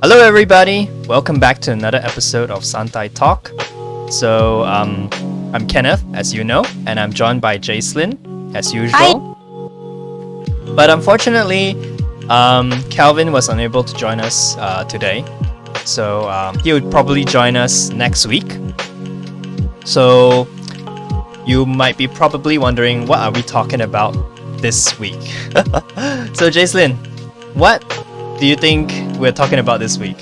Hello, everybody. Welcome back to another episode of Santai Talk. So, I'm Kenneth, as you know, and I'm joined by Jacelyn, as usual. Hi. But unfortunately, Calvin was unable to join us today. So, he would probably join us next week. So, you might be probably wondering, what are we talking about this week? So, Jacelyn, what do you think we're talking about this week?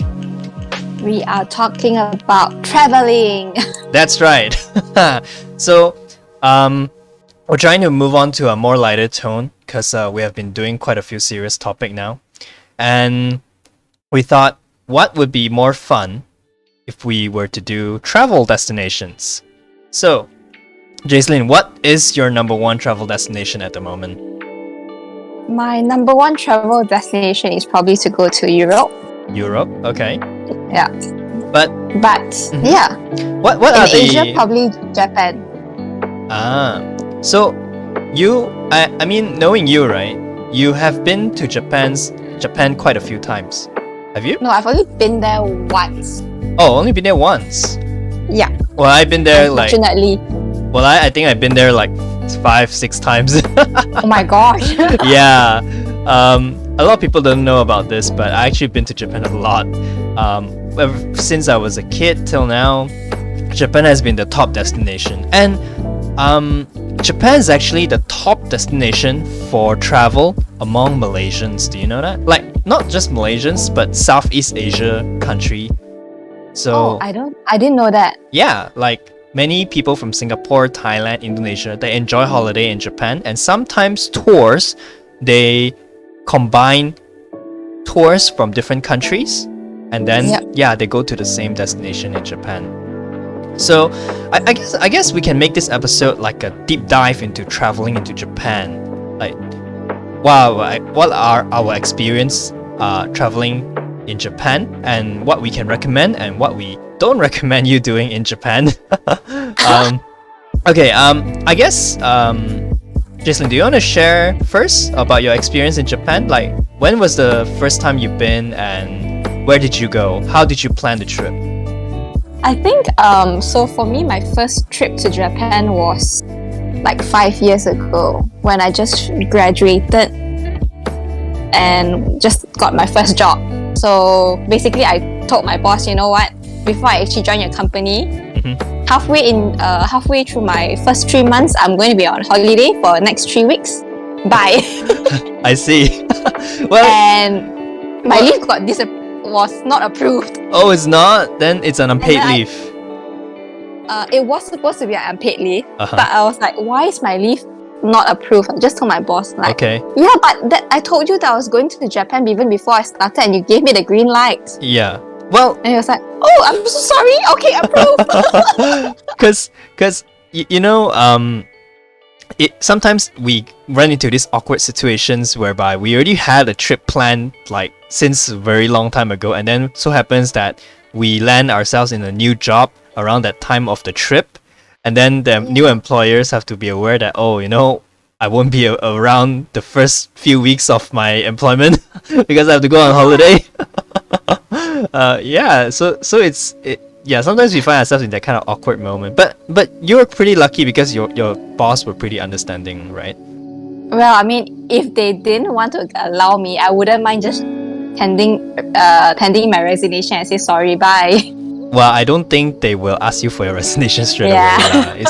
We are talking about traveling. That's right. So, we're trying to move on to a more lighter tone because we have been doing quite a few serious topics now. And we thought, what would be more fun if we were to do travel destinations? So, Jacelyn, what is your number one travel destination at the moment? My number one travel destination is probably to go to Europe. Europe, okay. Yeah. But yeah. what In are Asia, the probably Japan. So I mean, knowing you, right? You have been to Japan quite a few times. Have you? No, I've only been there once. Oh, only been there once. Yeah. Well, I've been there Unfortunately. I think I've been there like 5-6 times. Oh my gosh. Yeah. A lot of people don't know about this, but I actually been to Japan a lot. Ever since I was a kid till now, Japan has been the top destination. And Japan is actually the top destination for travel among Malaysians. Do you know that? Like, not just Malaysians, but Southeast Asia country. So I didn't know that. yeah, like many people from Singapore, Thailand, Indonesia, they enjoy holiday in Japan, and sometimes tours, they combine tours from different countries, and then they go to the same destination in Japan. So I guess we can make this episode like a deep dive into traveling into Japan. Like, wow, what are our experience traveling in Japan, and what we can recommend and what we don't recommend you doing in Japan. I guess Jacelyn, do you want to share first about your experience in Japan? Like, when was the first time you've been, and where did you go? How did you plan the trip? I think so for me, my first trip to Japan was like 5 years ago when I just graduated and just got my first job. So basically, I told my boss, you know what? Before I actually join your company, halfway through my first 3 months, I'm going to be on holiday for the next 3 weeks. Bye. I see. And my leave was not approved. Oh, it's not? Then it's an unpaid leave. It was supposed to be an unpaid leave, Uh-huh. but I was like, why is my leave not approved? I just told my boss, like, Okay. yeah, but I told you that I was going to Japan even before I started, and you gave me the green light. Yeah. Well, And he was like, oh, I'm so sorry. Okay, approved. because sometimes we run into these awkward situations whereby we already had a trip planned like since a very long time ago, and then so happens that we land ourselves in a new job around that time of the trip, and then the new employers have to be aware that, I won't be around the first few weeks of my employment because I have to go on holiday. Sometimes we find ourselves in that kind of awkward moment. But you were pretty lucky because your boss were pretty understanding, right? Well, I mean, if they didn't want to allow me, I wouldn't mind just tending my resignation and say sorry, bye. Well, I don't think they will ask you for your resignation straight away.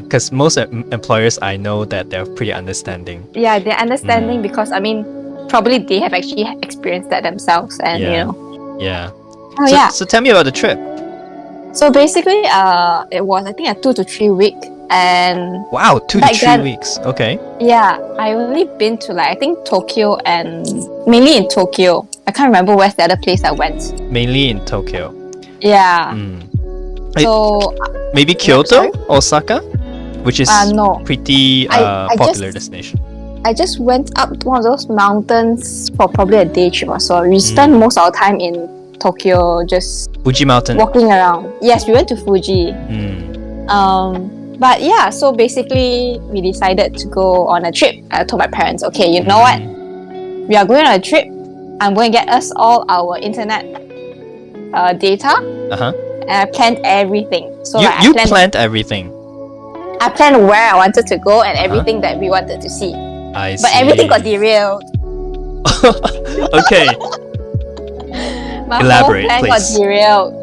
Because most employers I know that they're pretty understanding. Yeah, they're understanding because, I mean, probably they have actually experienced that themselves, and Yeah. Oh, So tell me about the trip. So basically, it was, I think, a 2 to 3 week, and Wow, 2 to back 3 then- weeks. Okay. yeah, I only been to I think Tokyo, and mainly in Tokyo. I can't remember where's the other place I went. Mainly in Tokyo. Yeah. So Maybe Kyoto, Osaka, which is no. pretty I popular just- destination. I just went up to one of those mountains for probably a day trip or so. We spent most of our time in Tokyo, just Fuji Mountain. walking around. Yes, we went to Fuji. But yeah, so basically we decided to go on a trip. I told my parents, okay, you know what? We are going on a trip. I'm going to get us all our internet data, and I planned everything. So you planned everything. I planned where I wanted to go and everything that we wanted to see. I see. But everything got derailed. Okay. My Elaborate, whole plan please. got derailed.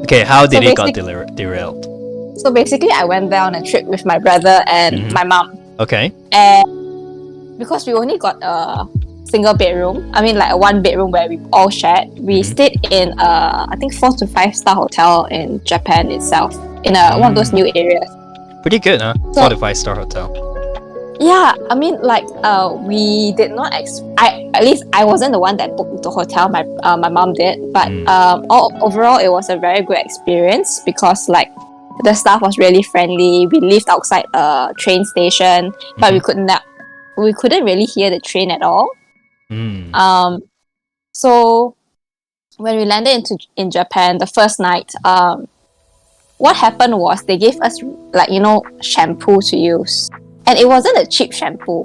Okay, how did it got derailed? So basically, I went there on a trip with my brother and my mom. Okay. And because we only got a single bedroom, I mean like a one bedroom where we all shared, we stayed in I think 4 to 5 star hotel in Japan itself, in one of those new areas. Pretty good, huh? So, 4 to 5 star hotel. Yeah, I mean like we did not at least I wasn't the one that booked the hotel, my mom did, but overall it was a very good experience because like the staff was really friendly. We lived outside a train station, but we couldn't really hear the train at all. So when we landed in Japan the first night, what happened was they gave us like shampoo to use, and it wasn't a cheap shampoo.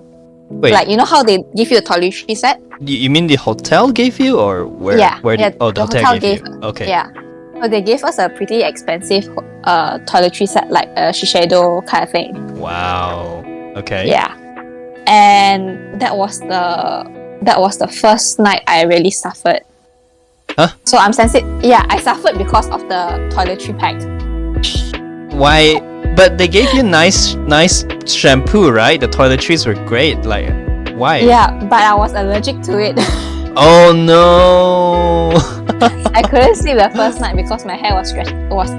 Wait, like how they give you a toiletry set. You mean the hotel gave you, or where? Yeah, the hotel gave you. Okay. Yeah, so they gave us a pretty expensive toiletry set, like a Shiseido kind of thing. Wow. Okay. Yeah, and that was the first night I really suffered. Huh? So I'm sensitive. Yeah, I suffered because of the toiletry pack. Why? But they gave you nice shampoo, right? The toiletries were great. Like, why? Yeah, but I was allergic to it. Oh no! I couldn't sleep the first night because my hair was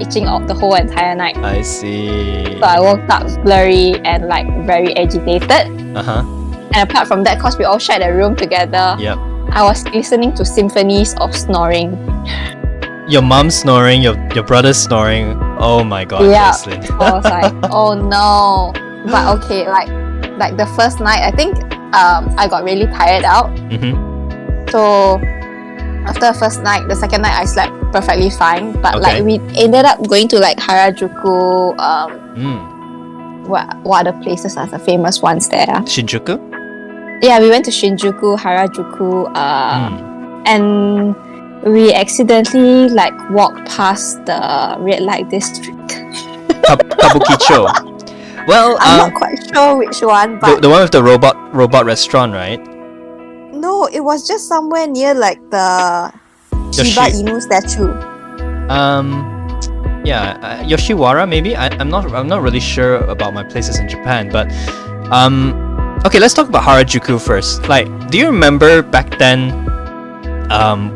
itching the whole entire night. I see. So I woke up blurry and like very agitated. And apart from that, because we all shared a room together, yep, I was listening to symphonies of snoring. Your mom snoring, your brother snoring. Oh my god, yeah. Jocelyn. I was like, oh no. But okay, like the first night, I think I got really tired out. So after the first night, the second night I slept perfectly fine. But like we ended up going to like Harajuku. What other places are the famous ones there? Shinjuku? Yeah, we went to Shinjuku, Harajuku, and we accidentally like walked past the red light district. Kabukicho. Well, I'm not quite sure which one, but the one with the robot restaurant, right? no, it was just somewhere near like the Shiba Inu statue. Yeah, Yoshiwara maybe. I'm not really sure about my places in Japan, but okay, let's talk about Harajuku first. Like, do you remember back then,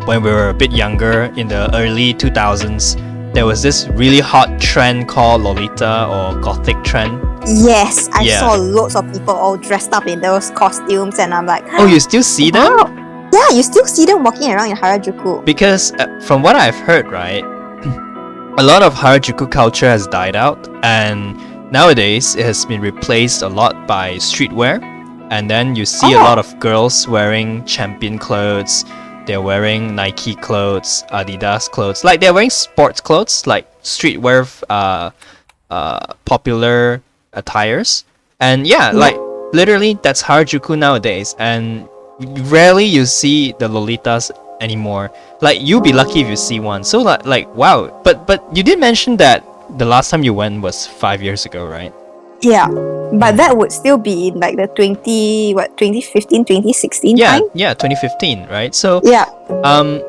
when we were a bit younger in the early 2000s, there was this really hot trend called Lolita or Gothic trend? Yes, I saw loads of people all dressed up in those costumes, and I'm like, oh, you still see them? Wow. Yeah, you still see them walking around in Harajuku. Because from what I've heard, right, a lot of Harajuku culture has died out, and nowadays it has been replaced a lot by streetwear. And then you see a lot of girls wearing Champion clothes. They're wearing Nike clothes, Adidas clothes. Like, they're wearing sports clothes, like streetwear, popular attires. And yeah, like literally that's Harajuku nowadays. And rarely you see the Lolitas anymore. Like, you'll be lucky if you see one. So like wow. But you did mention that the last time you went was 5 years ago, right? Yeah, but that would still be in like the 2015, 2016 time? Yeah, 2015, right? So yeah,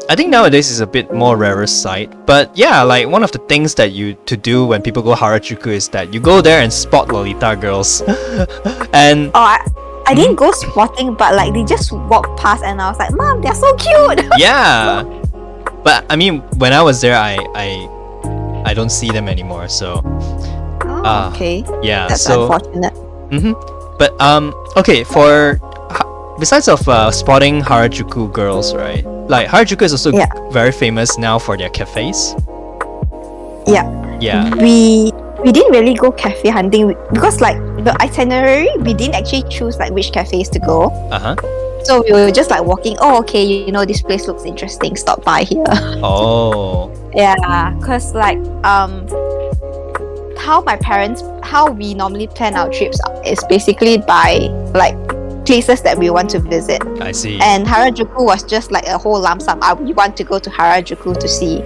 I think nowadays is a bit more rarer sight. But yeah, like one of the things that you to do when people go Harajuku is that you go there and spot Lolita girls. And I didn't go spotting, but like they just walked past and I was like, Mom, they're so cute. Yeah, but I mean, when I was there, I don't see them anymore. So okay. Yeah, that's so unfortunate. But okay, for besides of spotting Harajuku girls, right? Like Harajuku is also very famous now for their cafes. Yeah. We didn't really go cafe hunting because like the itinerary, we didn't actually choose like which cafes to go. So we were just like walking. Oh, okay, this place looks interesting. Stop by here. Oh. Yeah, cause like how we normally plan our trips is basically by like places that we want to visit. I see. And Harajuku was just like a whole lump sum. We want to go to Harajuku to see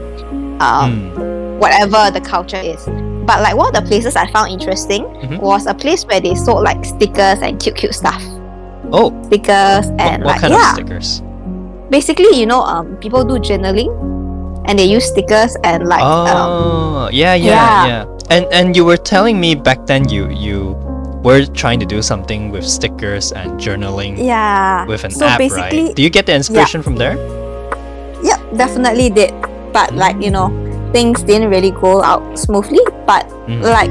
whatever the culture is. But like one of the places I found interesting was a place where they sold like stickers and cute stuff. Oh, stickers and what kind of stickers? Basically, people do journaling, and they use stickers and like. Yeah. And you were telling me back then you were trying to do something with stickers and journaling. Yeah. With an app, right? Do you get the inspiration from there? Yep, definitely did. But like things didn't really go out smoothly. But like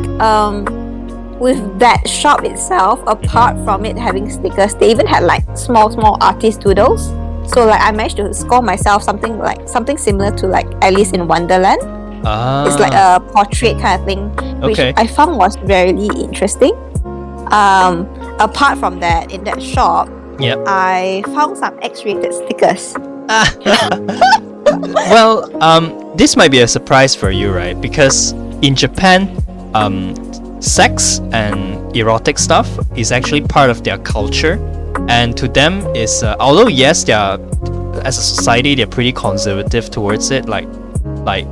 with that shop itself, apart from it having stickers, they even had like small artist doodles. So like I managed to score myself something similar to like Alice in Wonderland. It's like a portrait kind of thing, which I found was very interesting. Apart from that, in that shop, I found some X-rated stickers. Well, this might be a surprise for you, right? Because in Japan, sex and erotic stuff is actually part of their culture, and to them is although yes, they are, as a society, they're pretty conservative towards it. Like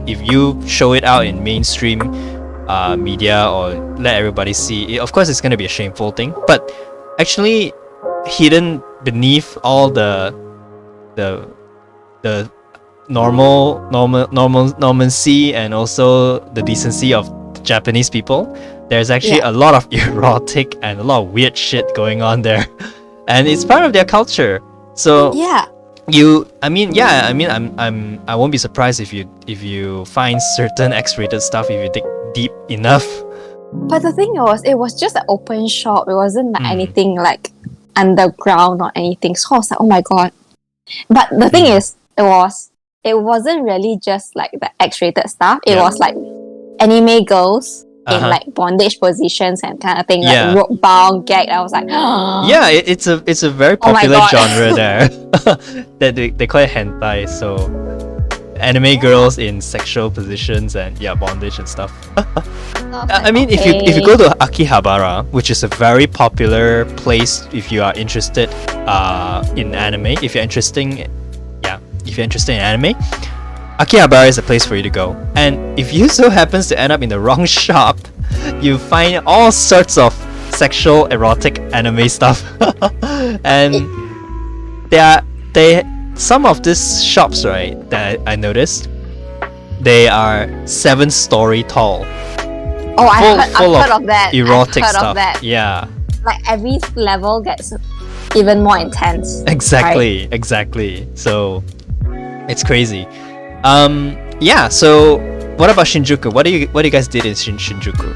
if you show it out in mainstream media or let everybody see it, of course it's going to be a shameful thing. But actually, hidden beneath all the normalcy and also the decency of Japanese people, there's actually a lot of erotic and a lot of weird shit going on there, and it's part of their culture. So I won't be surprised if you find certain X-rated stuff if you dig deep enough. But the thing was, it was just an open shop. It wasn't like anything like underground or anything. So I was like, oh my god. But the thing is, it wasn't really just like the X-rated stuff. It was like anime girls in like bondage positions and kind of thing, like rope bound, gag. I was like, yeah, it's a very popular genre there. That they call it hentai. So anime girls in sexual positions and bondage and stuff. I mean, if you go to Akihabara, which is a very popular place if you are interested in anime, if you're interested in anime, Akihabara is a place for you to go. And if you so happens to end up in the wrong shop, you find all sorts of sexual, erotic anime stuff. And some of these shops, right, that I noticed, they are 7-story tall. Oh, I've heard of that. Erotic stuff. Yeah. Like every level gets even more intense. Exactly. So it's crazy. So what about Shinjuku? What do you guys did in Shinjuku?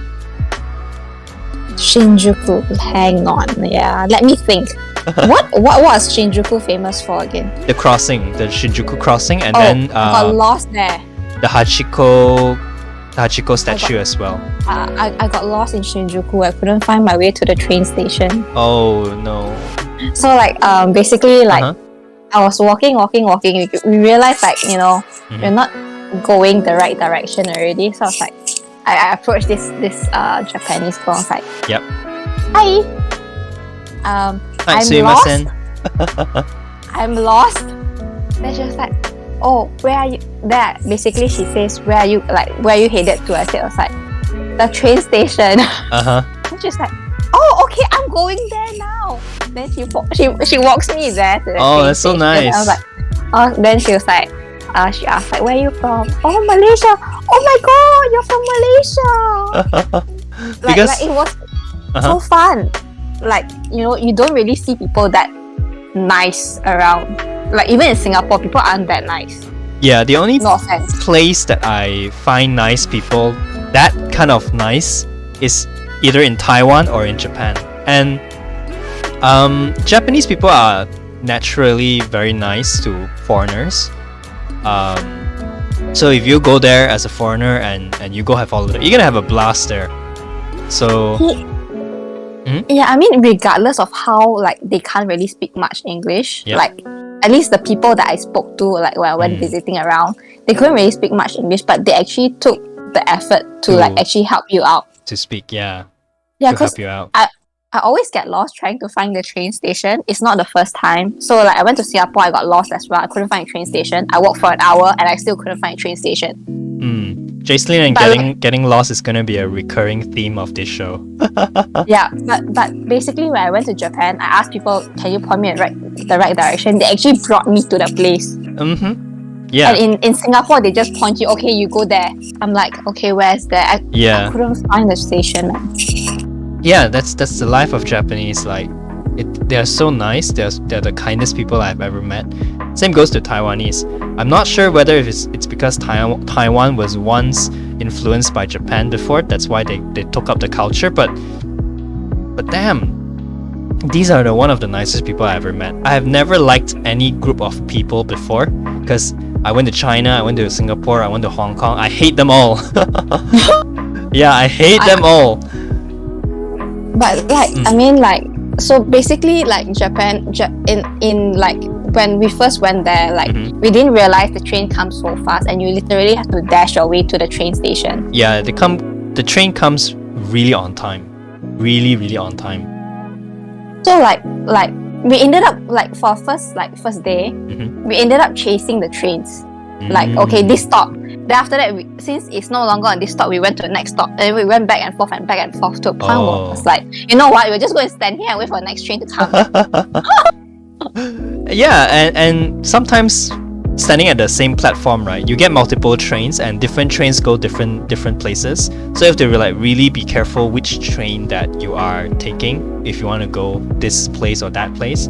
Shinjuku, hang on. Yeah, let me think. What was Shinjuku famous for again? The crossing, the Shinjuku crossing, and I got lost there. The Hachiko statue as well. I got lost in Shinjuku. I couldn't find my way to the train station. Oh no. So like basically like I was walking. We realized like we're not going the right direction already. So I was like, I approached this Japanese girl. I was like, yep. Hi. I'm lost. I'm lost. Then she was like, oh, where are you? There. Basically, she says, where are you headed to? I said, I was like, the train station. And she's like, oh, okay, I'm going there now. Then she walks me there to the train that's so station. nice. I was like, then she was like, she asked like, where are you from? Oh, Malaysia. Oh my god, you're from Malaysia. like it was so fun. Like, you don't really see people that nice around. Like even in Singapore, people aren't that nice. Yeah, the only place that I find nice people, that kind of nice, is either in Taiwan or in Japan. And Japanese people are naturally very nice to foreigners. So if you go there as a foreigner and you go have holiday, you're gonna have a blast there. So yeah, I mean, regardless of how like they can't really speak much English, like at least the people that I spoke to, like when I went visiting around, they couldn't really speak much English, but they actually took the effort to like actually help you out. To speak, to because help you out. I I always get lost trying to find the train station. It's not the first time. So like I went to Singapore, I got lost as well. I couldn't find a train station. I walked for an hour and I still couldn't find a train station. Jacelyn and But getting lost is gonna be a recurring theme of this show. yeah, but basically when I went to Japan, I asked people, can you point me in the right direction? They actually brought me to the place. Yeah. And in Singapore, they just point you, okay, you go there. I'm like, okay, where's there? I couldn't find the station. Yeah, that's the life of Japanese. Like, they're so nice. They're the kindest people I've ever met. Same goes to Taiwanese. I'm not sure whether if it's because Taiwan was once influenced by Japan before. That's why they took up the culture. But damn, these are one of the nicest people I ever met. I have never liked any group of people before because I went to China, I went to Singapore, I went to Hong Kong. I hate them all. Yeah, I hate them all. But like, I mean, like, so basically, like Japan, in like when we first went there, like we didn't realize the train comes so fast, and you literally have to dash your way to the train station. Yeah, the train comes really on time, really on time. So like we ended up like for first day, we ended up chasing the trains. Like, okay, this stop. Then after that, since it's no longer on this stop, we went to the next stop. And we went back and forth to a point where it was like, you know what, we're just going to stand here and wait for the next train to come. Yeah, and sometimes standing at the same platform, right? You get multiple trains and different trains go different places. So you have to like really be careful which train that you are taking if you want to go this place or that place.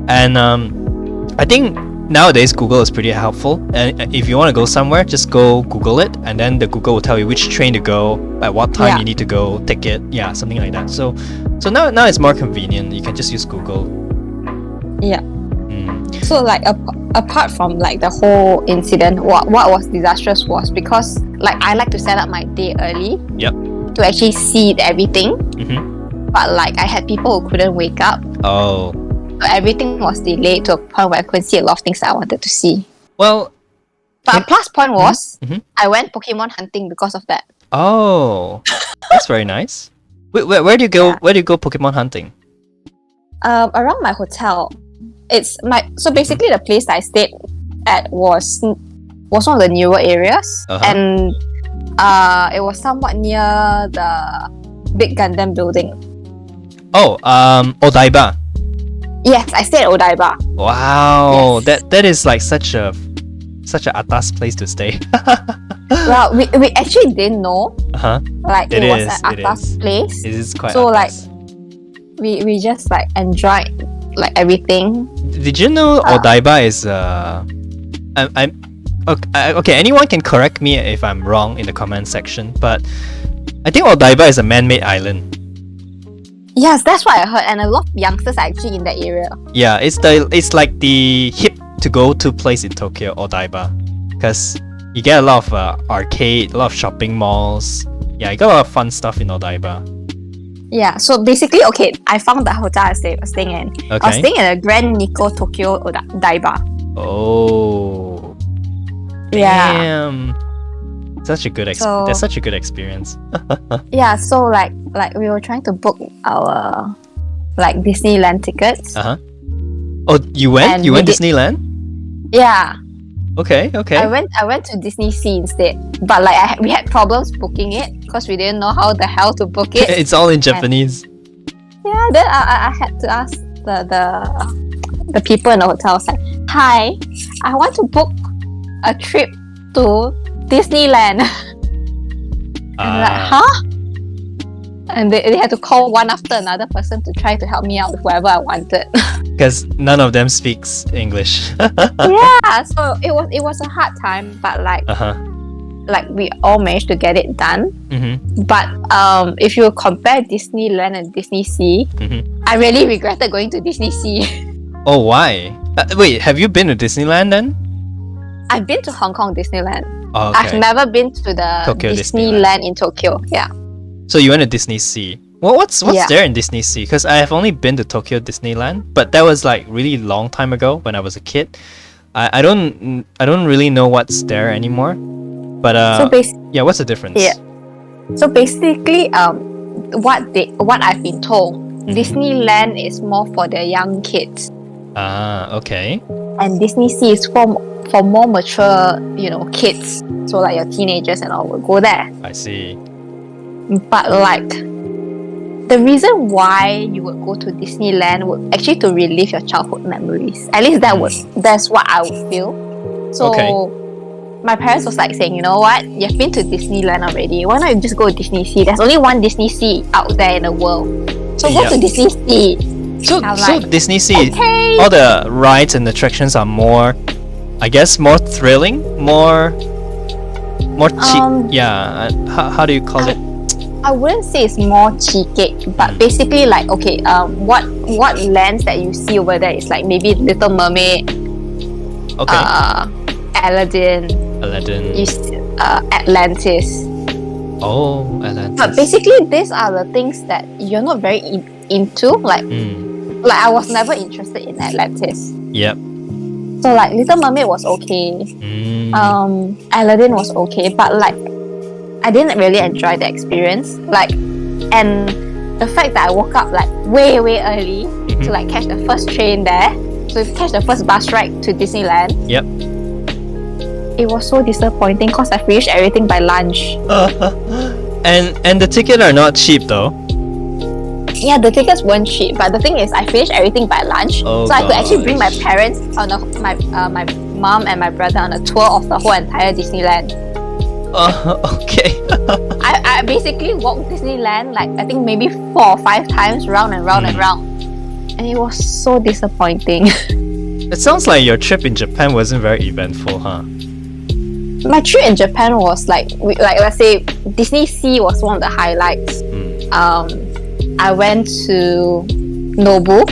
And I think nowadays Google is pretty helpful, and if you want to go somewhere, just go Google it, and then the Google will tell you which train to go, at what time you need to go, ticket, something like that. So now it's more convenient. You can just use Google. Yeah. So like apart from like the whole incident, what was disastrous was because like I like to set up my day early. Yep. To actually see everything. But like I had people who couldn't wake up. Oh. So everything was delayed to a point where I couldn't see a lot of things that I wanted to see. Well, but a plus point was I went Pokemon hunting because of that. Oh, that's very nice. Where do you go? Where do you go Pokemon hunting? Around my hotel. So basically the place that I stayed at was one of the newer areas, and it was somewhat near the big Gundam building. Oh, Odaiba. Yes, I stayed at Odaiba. Wow, yes. That is like such a atas place to stay. Well, we actually didn't know. Like it was an atas place. It is quite. So atas. Like we just like enjoyed like everything. Did you know Odaiba is okay, anyone can correct me if I'm wrong in the comment section, but I think Odaiba is a man-made island. Yes, that's what I heard, and a lot of youngsters are actually in that area. Yeah, it's like the hip to go to place in Tokyo, Odaiba, because you get a lot of arcade, a lot of shopping malls. Yeah, you got a lot of fun stuff in Odaiba. Yeah, so basically, okay, I found the hotel I was staying in. Okay. I was staying in a Grand Nikko Tokyo Odaiba. Oh. Yeah. Damn. Such a good that's such a good experience. Yeah, so like we were trying to book our like Disneyland tickets. Oh, you went Disneyland? Yeah. Okay. I went to Disney Sea instead, but like we had problems booking it because we didn't know how the hell to book it. It's all in Japanese. Yeah, then I had to ask the people in the hotel. I was like, "Hi, I want to book a trip to Disneyland." And like, huh? And they had to call one after another person to try to help me out with whatever I wanted. Because none of them speaks English. Yeah, so it was a hard time, but like like we all managed to get it done. But if you compare Disneyland and Disney Sea, I really regretted going to Disney Sea. Oh, why? Wait, have you been to Disneyland then? I've been to Hong Kong Disneyland. Oh, okay. I've never been to the Tokyo Disneyland in Tokyo. Yeah. So you went to Disney Sea. Well, what's there in Disney Sea? Because I have only been to Tokyo Disneyland, but that was like really long time ago when I was a kid. I don't really know what's there anymore. But what's the difference? Yeah. So basically, what I've been told Disneyland is more for the young kids, Ah, okay. and Disney Sea is for more mature, kids. So like your teenagers and all will go there. I see. But like the reason why you would go to Disneyland would actually to relive your childhood memories. At least that's what I would feel. So Okay. my parents was like saying, you know what, you've been to Disneyland already. Why not you just go to Disney Sea? There's only one Disney Sea out there in the world. So go to Disney Sea. So I'm like, Disney Sea, okay. all the rides and attractions are more, I guess, more thrilling, more cheap. Yeah. How do you call it? I wouldn't say it's more cheeky, but basically like okay, what lands that you see over there is like maybe Little Mermaid, Okay. Aladdin, Atlantis. Oh, Atlantis. But basically, these are the things that you're not very into. Like I was never interested in Atlantis. Yep. So like Little Mermaid was okay. Aladdin was okay, but like I didn't really enjoy the experience. Like, and the fact that I woke up like way early to like catch the first train there, to catch the first bus ride to Disneyland. Yep. It was so disappointing because I finished everything by lunch. And the tickets are not cheap though. Yeah, the tickets weren't cheap, but the thing is, I finished everything by lunch, Oh, so I could actually bring my gosh. parents on my mom and my brother on a tour of the whole entire Disneyland. Okay. I basically walked Disneyland like I think maybe 4 or 5 times round and round and round, and it was so disappointing. It sounds like your trip in Japan wasn't very eventful, huh? My trip in Japan was like let's say Disney Sea was one of the highlights. I went to Nobu.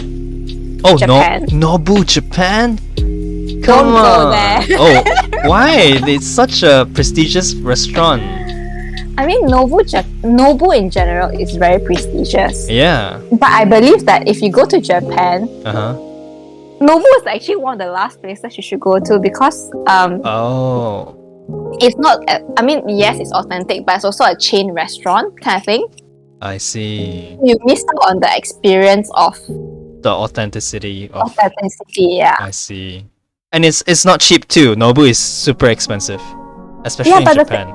Oh, Japan. Nobu, Japan? Don't Come go on. there. Oh, why? It's such a prestigious restaurant. I mean, Nobu in general is very prestigious. Yeah. But I believe that if you go to Japan, Uh-huh. Nobu is actually one of the last places you should go to because Oh. it's not. I mean, yes, it's authentic, but it's also a chain restaurant kind of thing. I see. You miss out on the experience of The authenticity of... authenticity. Yeah. I see. And it's not cheap too. Nobu is super expensive. Especially Yeah, in but Japan.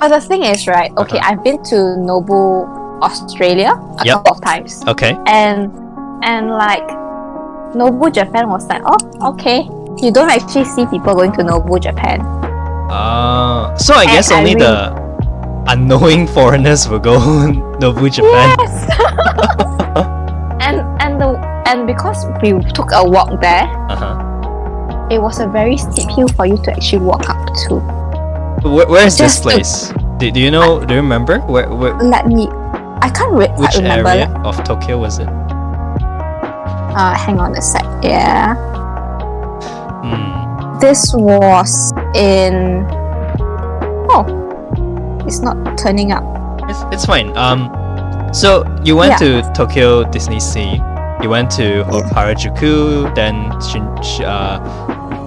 But the thing is, right? Okay, I've been to Nobu, Australia a couple of times, Okay. and like Nobu, Japan was like, oh, okay. You don't actually see people going to Nobu, Japan. So I guess I only the unknowing foreigners will go Nobu, Japan. Yes. and because we took a walk there, it was a very steep hill for you to actually walk up to. Where is this Just place? Do you know? Do you remember where I can't which remember. area of Tokyo was it? Hang on a sec. Yeah. Hmm. This was in. Oh, it's not turning up. It's fine. So you went Yeah. to Tokyo Disney Sea. You went to Harajuku, then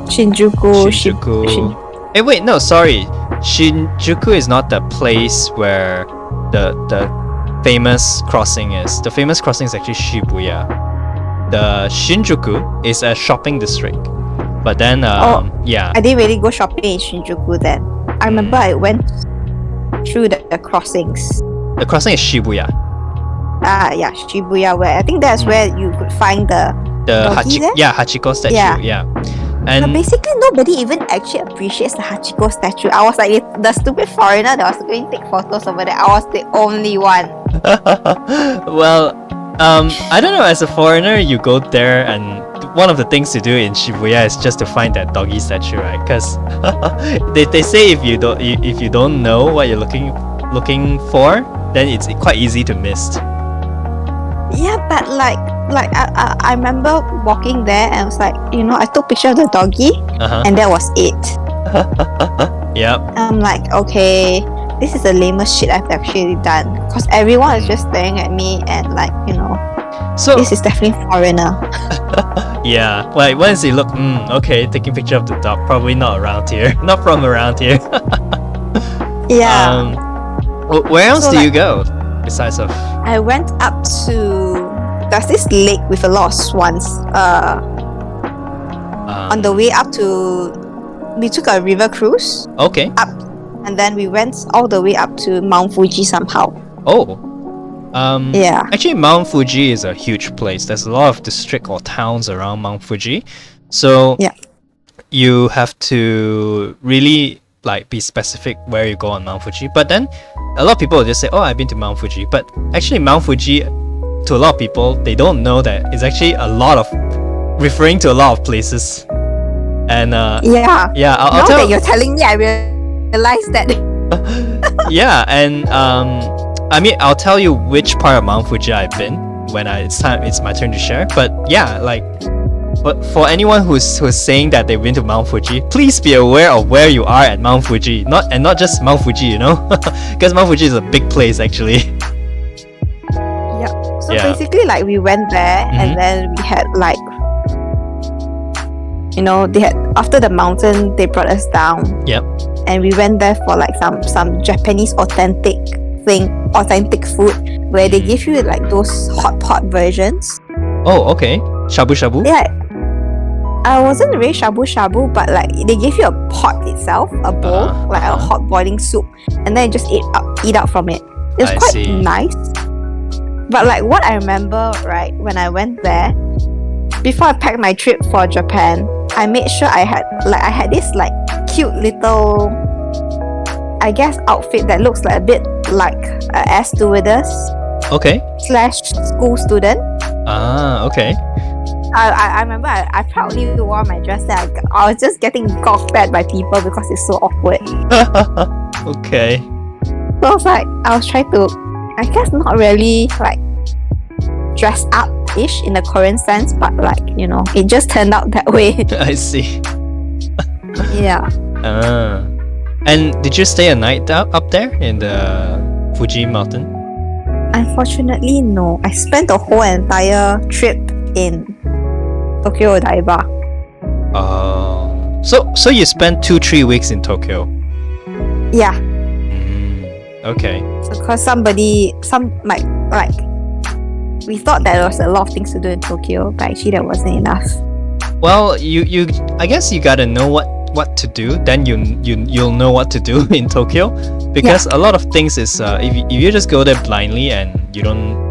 Shinjuku. Shinjuku. Hey, wait, no, sorry. Shinjuku is not the place where the famous crossing is. The famous crossing is actually Shibuya. The Shinjuku is a shopping district. But then, yeah. I didn't really go shopping in Shinjuku then. I remember I went through the crossings. The crossing is Shibuya. Yeah, Shibuya, where I think that's where you could find the doggy there? Hachiko statue. Yeah. But And basically, nobody even actually appreciates the Hachiko statue. I was like the stupid foreigner that was going to take photos over there. I was the only one. well, I don't know. As a foreigner, you go there, and one of the things to do in Shibuya is just to find that doggy statue, right? Because they say if you don't know what you're looking for, then it's quite easy to miss. Yeah, but like I remember walking there and I was like, I took picture of the doggy and that was it. Yep. I'm like, okay, this is the lamest shit I've actually done because everyone is just staring at me and like, So this is definitely foreigner. yeah, like once you look, okay, taking picture of the dog, probably not around here, not from around here. Yeah. Where else So, do you go besides of? I went up to there's this lake with a lot of swans. On the way up to, we took a river cruise Okay. up, and then we went all the way up to Mount Fuji somehow. Oh. Yeah. Actually, Mount Fuji is a huge place. There's a lot of district or towns around Mount Fuji. So Yeah. you have to really like be specific where you go on Mount Fuji. But then a lot of people will just say, "Oh, I've been to Mount Fuji." But actually, Mount Fuji, to a lot of people, they don't know that it's actually a lot of referring to a lot of places. And Yeah. yeah, I'll Now tell. that you're telling me, I realized that. Yeah, and I mean, I'll tell you which part of Mount Fuji I've been when it's my turn to share. But yeah, like, but for anyone who's saying that they've been to Mount Fuji, please be aware of where you are at Mount Fuji, not just Mount Fuji, you know, because Mount Fuji is a big place actually. Yeah. So Yeah. basically, like, we went there, and then we had like, they had, after the mountain, they brought us down, Yep. and we went there for like some Japanese authentic food, where they give you like those hot pot versions. Oh, okay. Shabu shabu. Yeah. I wasn't really shabu shabu, but like they give you a pot itself, a bowl, like a hot boiling soup, and then you just eat out from it. It was I quite see. nice. But like what I remember, right, when I went there, before I packed my trip for Japan, I made sure I had this like cute little, I guess, outfit that looks like a bit like a air stewardess Okay. / school student. Okay. I remember I proudly wore my dress there. I was just getting gawked at by people because it's so awkward. Okay. So I was trying to, I guess, not really like dress up-ish in the Korean sense, but like, it just turned out that way. I see. Yeah. And did you stay a night up there in the Fuji mountain? Unfortunately, no. I spent the whole entire trip in Tokyo Odaiba. Oh. So you spent 2-3 weeks in Tokyo. Yeah. Okay. So because we thought that there was a lot of things to do in Tokyo, but actually that wasn't enough. Well, you I guess you gotta know what to do. Then you'll know what to do in Tokyo, because a lot of things is if you just go there blindly and you don't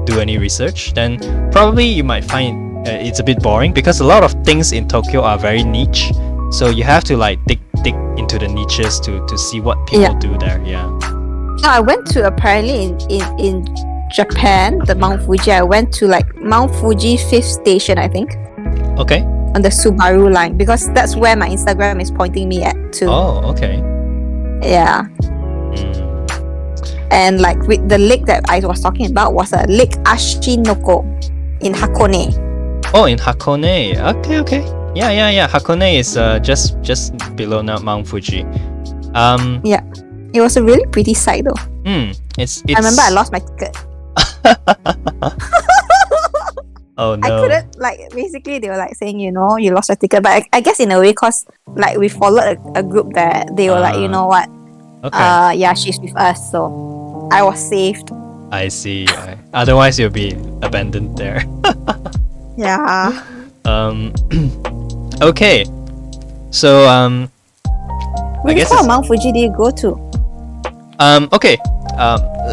do any research, then probably you might find it's a bit boring, because a lot of things in Tokyo are very niche. So you have to like dig into the niches to see what people do there. Yeah. No, I went to, apparently in Japan, the Mount Fuji. I went to like Mount Fuji 5th station, I think, Okay. on the Subaru line, because that's where my Instagram is pointing me at too. Oh, okay. Yeah. And like with the lake that I was talking about was a Lake Ashinoko in Hakone. Oh, in Hakone. Okay. Yeah. Hakone is just below Mount Fuji. Yeah. It was a really pretty sight though. It's I remember I lost my ticket. Oh no. I couldn't, like, basically they were like saying, you lost your ticket, but I guess in a way, cause like we followed a group there, they were like, you know what, Okay. yeah, she's with us, so I was saved. I see. Otherwise you'll be abandoned there. Yeah. Okay. So Which guess part of it's- Mount Fuji did you go to? Okay.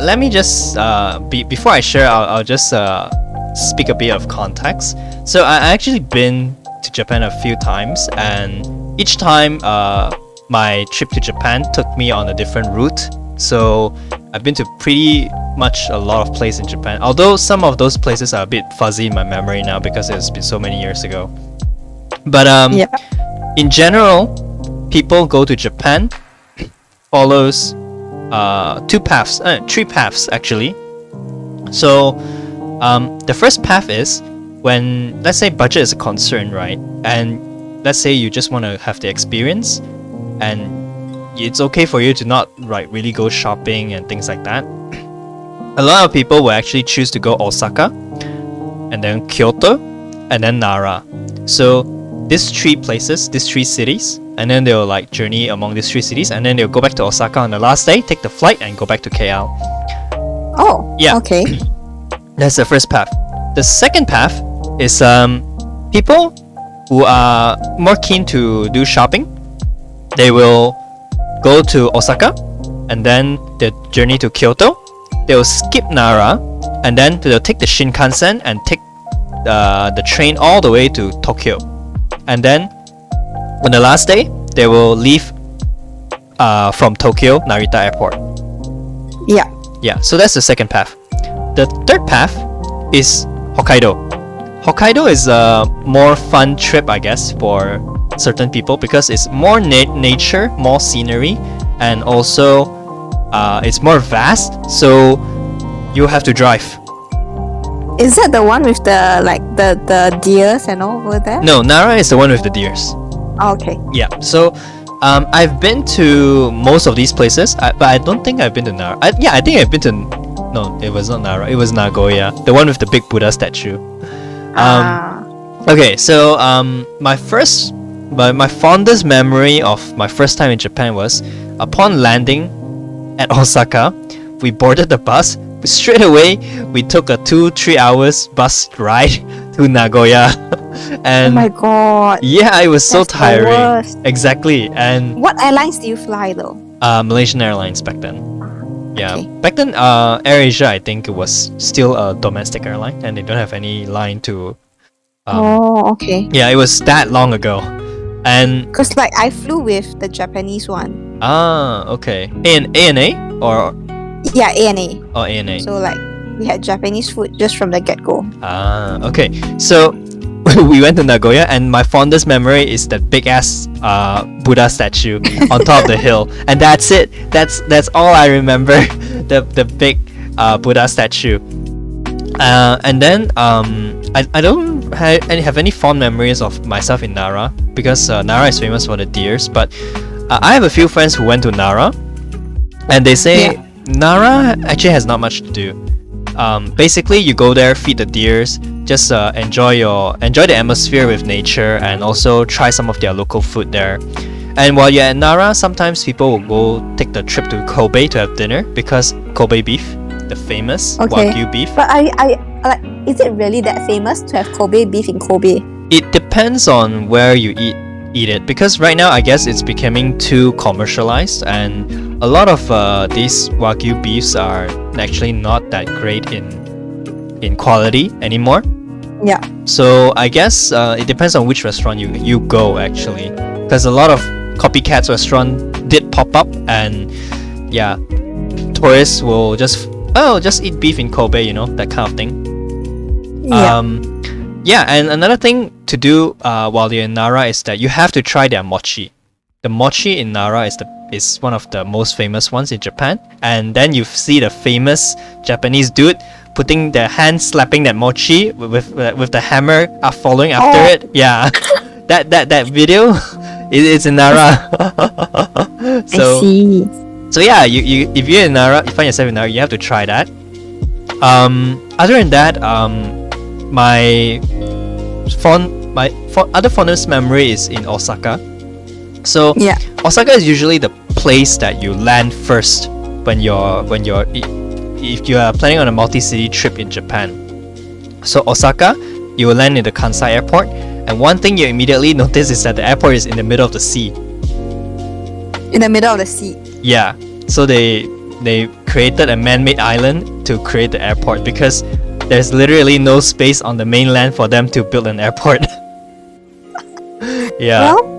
Let me just before I share, I'll just speak a bit of context. So I actually been to Japan a few times, and each time my trip to Japan took me on a different route. So I've been to pretty much a lot of places in Japan, although some of those places are a bit fuzzy in my memory now because it's been so many years ago. But in general, people go to Japan follows three paths actually. So the first path is when, let's say, budget is a concern, right? And let's say you just want to have the experience, and it's okay for you to not really go shopping and things like that. A lot of people will actually choose to go Osaka, and then Kyoto, and then Nara. So these three places, these three cities, and then they'll like journey among these three cities, and then they'll go back to Osaka on the last day, take the flight, and go back to KL. Oh, Yeah. okay. That's the first path. The second path is people who are more keen to do shopping. They will go to Osaka and then the journey to Kyoto. They will skip Nara and then they'll take the Shinkansen and take the train all the way to Tokyo. And then on the last day, they will leave from Tokyo Narita Airport. Yeah. Yeah, so that's the second path. The third path is Hokkaido. Hokkaido is a more fun trip, I guess, for certain people because it's more nature, more scenery, and also it's more vast. So you have to drive. Is that the one with the deers and all over there? No, Nara is the one with the deers. Oh, okay. Yeah. So I've been to most of these places, but I don't think I've been to Nara. I think I've been to. No, it was not Nara. It was Nagoya, the one with the big Buddha statue. Okay, so my fondest memory of my first time in Japan was upon landing at Osaka. We boarded the bus. Straight away, we took a 2-3 hours bus ride to Nagoya. And oh my god. Yeah, it was so That's the tiring. worst. Exactly. And What airlines do you fly though? Malaysian Airlines back then. Yeah. Okay. Back then, AirAsia, I think it was still a domestic airline, and they don't have any line to. Oh, okay. Yeah, it was that long ago, and Because like I flew with the Japanese one. okay. ANA or Yeah, ANA. ANA. So like we had Japanese food just from the get-go. Okay. So we went to Nagoya, and my fondest memory is that big ass Buddha statue on top of the hill, and that's it. That's all I remember. the big Buddha statue. And then I don't have any fond memories of myself in Nara because Nara is famous for the deers. But I have a few friends who went to Nara, and they say Nara actually has not much to do. Basically, you go there, feed the deers, just enjoy the atmosphere with nature, and also try some of their local food there. And while you're at Nara, sometimes people will go take the trip to Kobe to have dinner because Kobe beef, the famous Wagyu beef. But I like, is it really that famous to have Kobe beef in Kobe? It depends on where you eat it because right now I guess it's becoming too commercialized, and a lot of these Wagyu beefs are actually not that great in quality anymore. Yeah. So I guess it depends on which restaurant you go actually, because a lot of copycat restaurant did pop up, and yeah, tourists will just eat beef in Kobe, that kind of thing. Yeah. And another thing to do while you're in Nara is that you have to try their mochi. The mochi in Nara is one of the most famous ones in Japan, and then you see the famous Japanese dude putting their hand slapping that mochi with the hammer following after it. Yeah, that video, it's in Nara. So, I see. So yeah, you if you're in Nara, you find yourself in Nara, you have to try that. Other than that, my other fondest memory is in Osaka. So Yeah. Osaka is usually the place that you land first when if you are planning on a multi-city trip in Japan. So Osaka, you will land in the Kansai airport, and one thing you immediately notice is that the airport is in the middle of the sea. In the middle of the sea. Yeah, so they created a man-made island to create the airport because there's literally no space on the mainland for them to build an airport. Yeah. Well,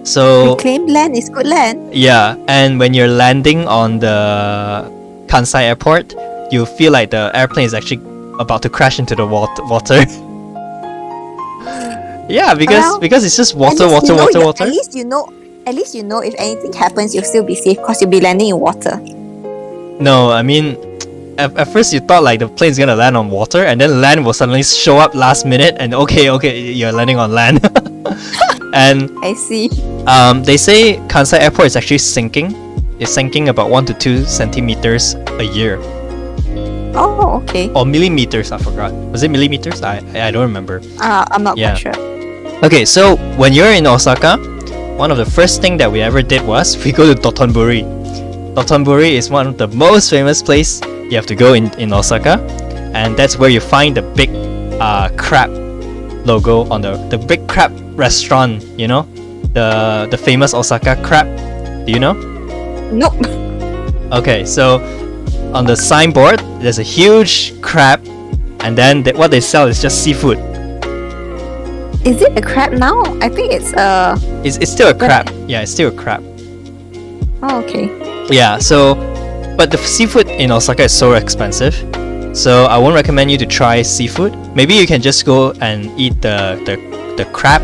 So reclaimed land is good land. yeah, and when you're landing on the Kansai airport, you feel like the airplane is actually about to crash into the water. Yeah, because it's just water. At least you know if anything happens, you'll still be safe because you'll be landing in water. No, I mean, at first you thought like the plane's gonna land on water, and then land will suddenly show up last minute, and okay, you're landing on land. And I see. they say Kansai Airport is actually sinking. It's sinking about 1 to 2 centimeters a year, Oh, okay. or millimeters. I forgot. Was it millimeters? I don't remember. I'm not Yeah. quite sure. Okay, so when you're in Osaka, one of the first thing that we ever did was we go to Dotonbori. Dotonbori is one of the most famous place you have to go in Osaka. and that's where you find the big crab logo on the big crab restaurant. You know, the famous Osaka crab. Do you know? Nope. Okay, so on the signboard, there's a huge crab, and then what they sell is just seafood. Is it a crab now? I think it's It's still a crab. Yeah, it's still a crab. Oh, okay. Yeah, so but the seafood in Osaka is so expensive, so I won't recommend you to try seafood. Maybe you can just go and eat the crab.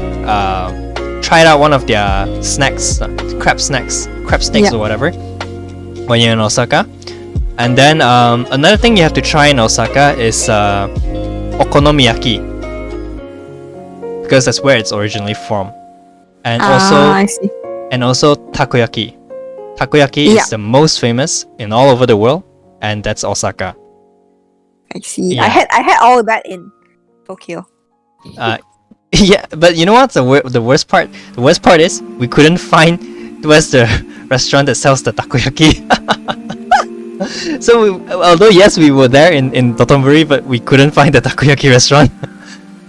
Try out one of their snacks, crab snacks, crab steaks or whatever, when you're in Osaka. And then another thing you have to try in Osaka is okonomiyaki, because that's where it's originally from, and I see. also takoyaki. Takoyaki is the most famous in all over the world, and that's Osaka. I see. Yeah. I had all of that in Tokyo. Yeah, but you know what's the worst part? The worst part is we couldn't find where's the restaurant that sells the takoyaki. So although yes, we were there in Dotonbori, but we couldn't find the takoyaki restaurant.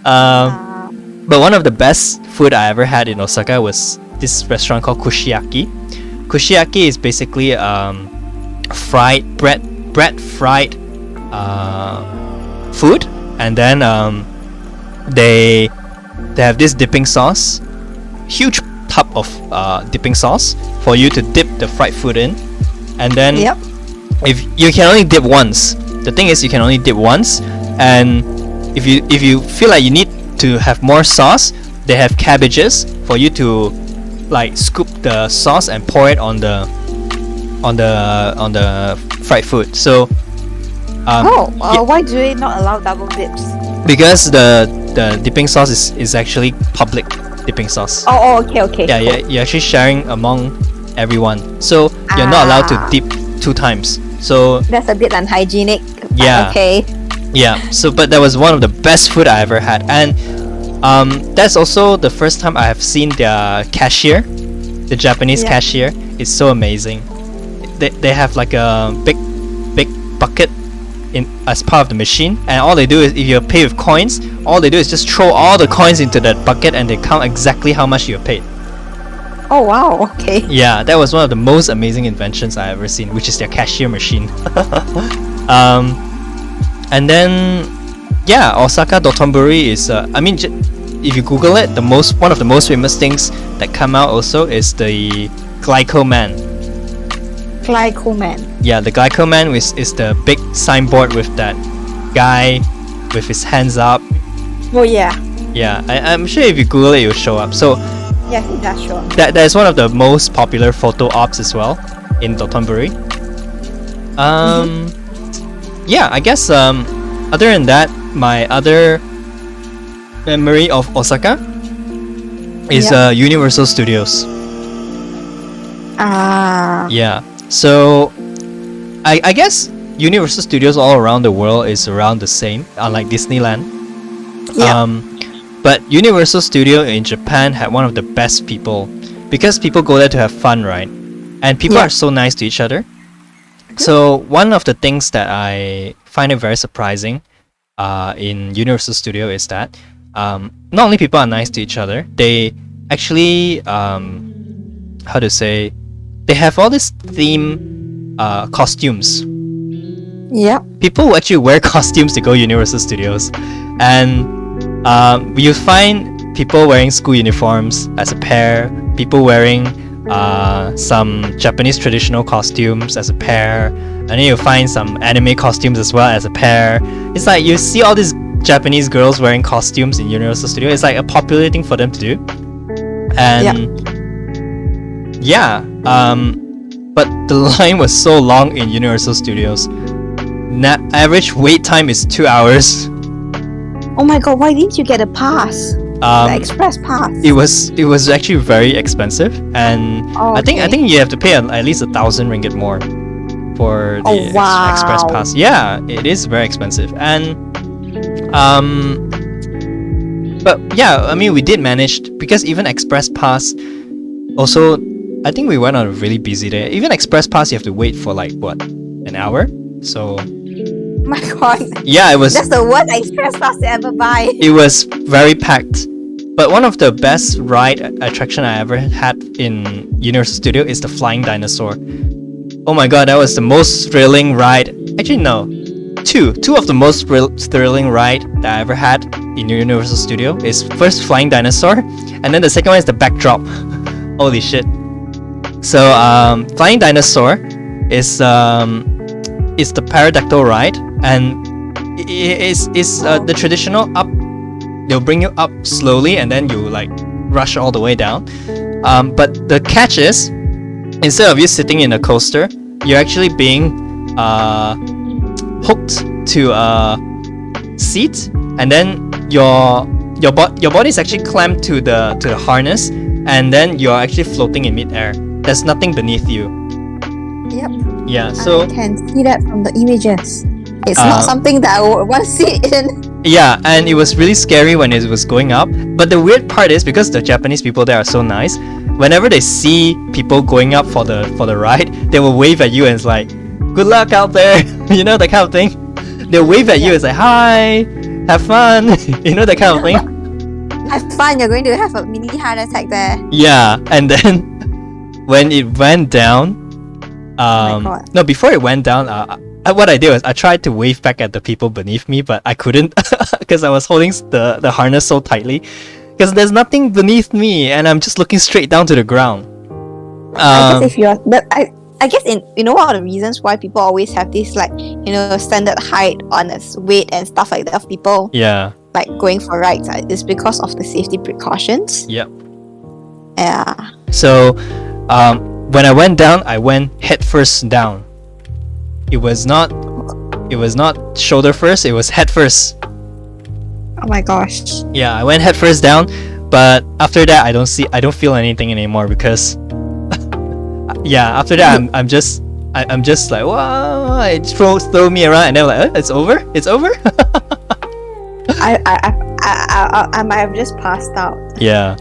But one of the best food I ever had in Osaka was this restaurant called Kushiyaki. Kushiyaki is basically fried bread fried food, and then they have this dipping sauce, huge tub of dipping sauce for you to dip the fried food in, and then if you can only dip once. The thing is, you can only dip once, and if you feel like you need to have more sauce, they have cabbages for you to like scoop the sauce and pour it on the fried food. So why do they not allow double dips? because the dipping sauce is actually public dipping sauce. Oh, okay. Yeah, you're actually sharing among everyone, so you're not allowed to dip 2 times. So that's a bit unhygienic. Yeah. Okay. yeah, so but that was one of the best food I ever had, and that's also the first time I have seen their cashier, the Japanese cashier. It's so amazing. They have like a big bucket in as part of the machine, and all they do is, if you pay with coins, all they do is just throw all the coins into that bucket, and they count exactly how much you paid. Oh wow. Okay. Yeah, that was one of the most amazing inventions I ever seen, which is their cashier machine. And then Osaka Dotonbori is if you Google it, one of the most famous things that come out also is the Glycoman. Glycoman. Yeah, the Glycoman is the big signboard with that guy with his hands up. Oh yeah. Yeah, I'm sure if you Google it, it'll show up. So Yeah, he does show. that is one of the most popular photo ops as well in Dotonbori. Yeah, I guess other than that, my other memory of Osaka is Universal Studios. Yeah, so I guess Universal Studios all around the world is around the same, unlike Disneyland. But Universal Studio in Japan had one of the best people, because people go there to have fun, right? And people are so nice to each other. So one of the things that I find it very surprising in Universal Studio is that not only people are nice to each other, they actually they have all these theme costumes. Yeah. People who actually wear costumes to go Universal Studios, and you find people wearing school uniforms as a pair, people wearing some Japanese traditional costumes as a pair, and then you find some anime costumes as well as a pair. It's like you see all these Japanese girls wearing costumes in Universal Studios. It's like a popular thing for them to do. And but the line was so long in Universal Studios. Average wait time is 2 hours. Oh my god, why didn't you get a pass? The express pass. It was actually very expensive, and I think you have to pay at least 1,000 ringgit more for the express pass. Yeah, it is very expensive, and but yeah, I mean, we did manage, because even express pass also, I think we went on a really busy day. Even express pass, you have to wait for like what, an hour. So My God. Yeah, it was. That's the worst express pass to ever buy. It was very packed. But one of the best ride attraction I ever had in Universal Studio is the Flying Dinosaur. Oh my god, that was the most thrilling ride. Actually, no. Two of the most thrilling ride that I ever had in Universal Studio is first Flying Dinosaur, and then the second one is the backdrop. Holy shit. So Flying Dinosaur is the pterodactyl ride, and it's the traditional up. They'll bring you up slowly and then you like rush all the way down. But the catch is, instead of you sitting in a coaster, you're actually being hooked to a seat, and then your body is actually clamped to the harness, and then you're actually floating in midair. There's nothing beneath you. Yep. Yeah. So I can see that from the images. It's not something that I would want to sit in. Yeah, and it was really scary when it was going up. But the weird part is, because the Japanese people there are so nice, whenever they see people going up for the ride, they will wave at you and it's like, "Good luck out there," you know, that kind of thing. They'll wave at you and say, "Hi, have fun," you know, that kind of thing. Have fun. You're going to have a mini heart attack there. Yeah, and then when it went down, Oh my God. no, before it went down, what I did was I tried to wave back at the people beneath me, but I couldn't because I was holding the harness so tightly. Because there's nothing beneath me, and I'm just looking straight down to the ground. I guess if you're, but I guess one of the reasons why people always have this like standard height on its weight and stuff like that of people Yeah. like going for rides is because of the safety precautions. Yep. Yeah. So, when I went down, I went head first down. It was not shoulder first. It was head first. Oh my gosh. Yeah, I went head first down, but after that, I don't feel anything anymore because, yeah, after that, I'm just like, wow, it throw me around, and then like, it's over. I might have just passed out. Yeah.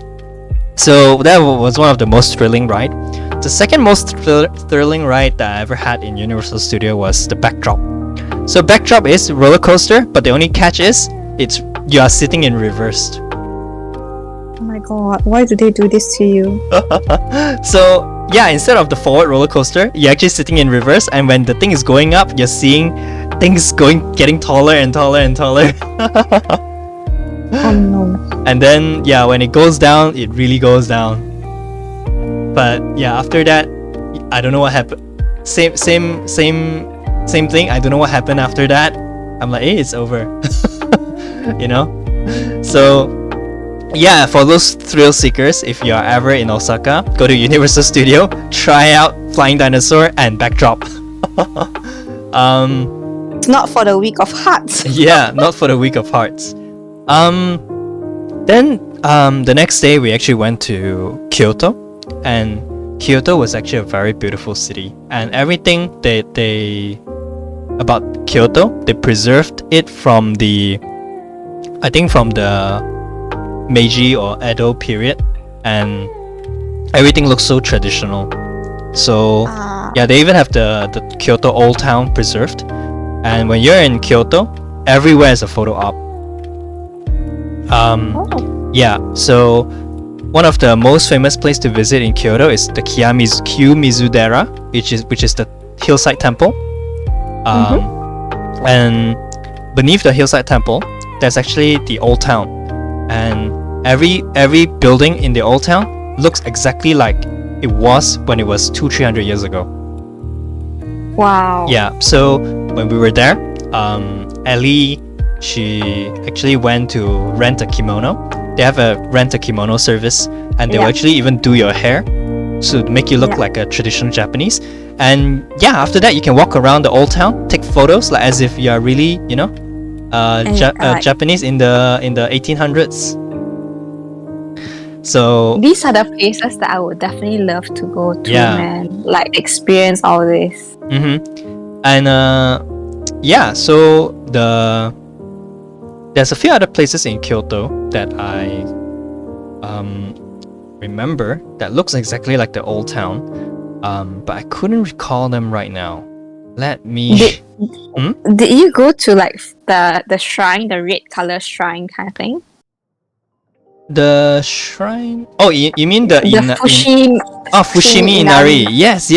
So that was one of the most thrilling ride. The second most thrilling ride that I ever had in Universal Studio was the backdrop. So backdrop is roller coaster, but the only catch is you are sitting in reversed. Oh my God, why do they do this to you? So yeah, instead of the forward roller coaster, you're actually sitting in reverse, and when the thing is going up, you're seeing things getting taller and taller and taller. Oh no. And then yeah, when it goes down, it really goes down. But yeah, after that, I don't know what happened. Same thing. I don't know what happened after that. I'm like, hey, it's over. You know? So yeah, for those thrill seekers, if you are ever in Osaka, go to Universal Studio, try out Flying Dinosaur and Backdrop. It's not for the weak of hearts. Yeah, not for the weak of hearts. Then the next day we actually went to Kyoto, and Kyoto was actually a very beautiful city, and everything they about Kyoto, they preserved it from the Meiji or Edo period, and everything looks so traditional. So yeah, they even have the Kyoto Old Town preserved, and when you're in Kyoto, everywhere is a photo op. Yeah, so one of the most famous places to visit in Kyoto is the Kiyomizu-dera, which is the hillside temple. And beneath the hillside temple, there's actually the old town, and every building in the old town looks exactly like it was when it was 200-300 years ago. Wow. Yeah, so when we were there, Ellie, she actually went to rent a kimono. They have a rent a kimono service, and they will actually even do your hair to make you look like a traditional Japanese. And yeah, after that you can walk around the old town, take photos like as if you are really, Japanese in the 1800s. So these are the places that I would definitely love to go to, Yeah. man. Like experience all this. And so there's a few other places in Kyoto that I remember that looks exactly like the old town, but I couldn't recall them right now. Let me Did you go to like the shrine, the red color shrine kind of thing? The shrine. Oh, you mean the Fushimi Inari. Yes.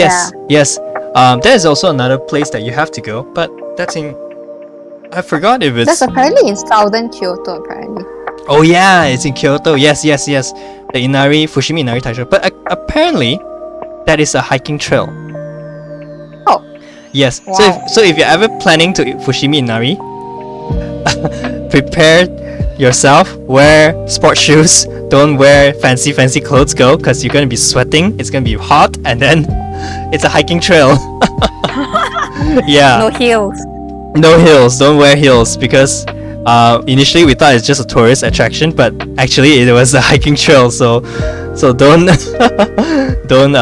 There is also another place that you have to go, but that's in. I forgot if it's. That's apparently in southern Kyoto. Apparently. Oh yeah, it's in Kyoto. Yes. The Inari Fushimi Inari Taisho. But apparently, that is a hiking trail. Oh. Yes. Wow. So if you're ever planning to Fushimi Inari, prepare yourself. Wear sport shoes. Don't wear fancy clothes. Go, because you're gonna be sweating. It's gonna be hot, and then it's a hiking trail. Yeah. No heels. No heels. Don't wear heels because initially we thought it's just a tourist attraction, but actually it was a hiking trail. So don't don't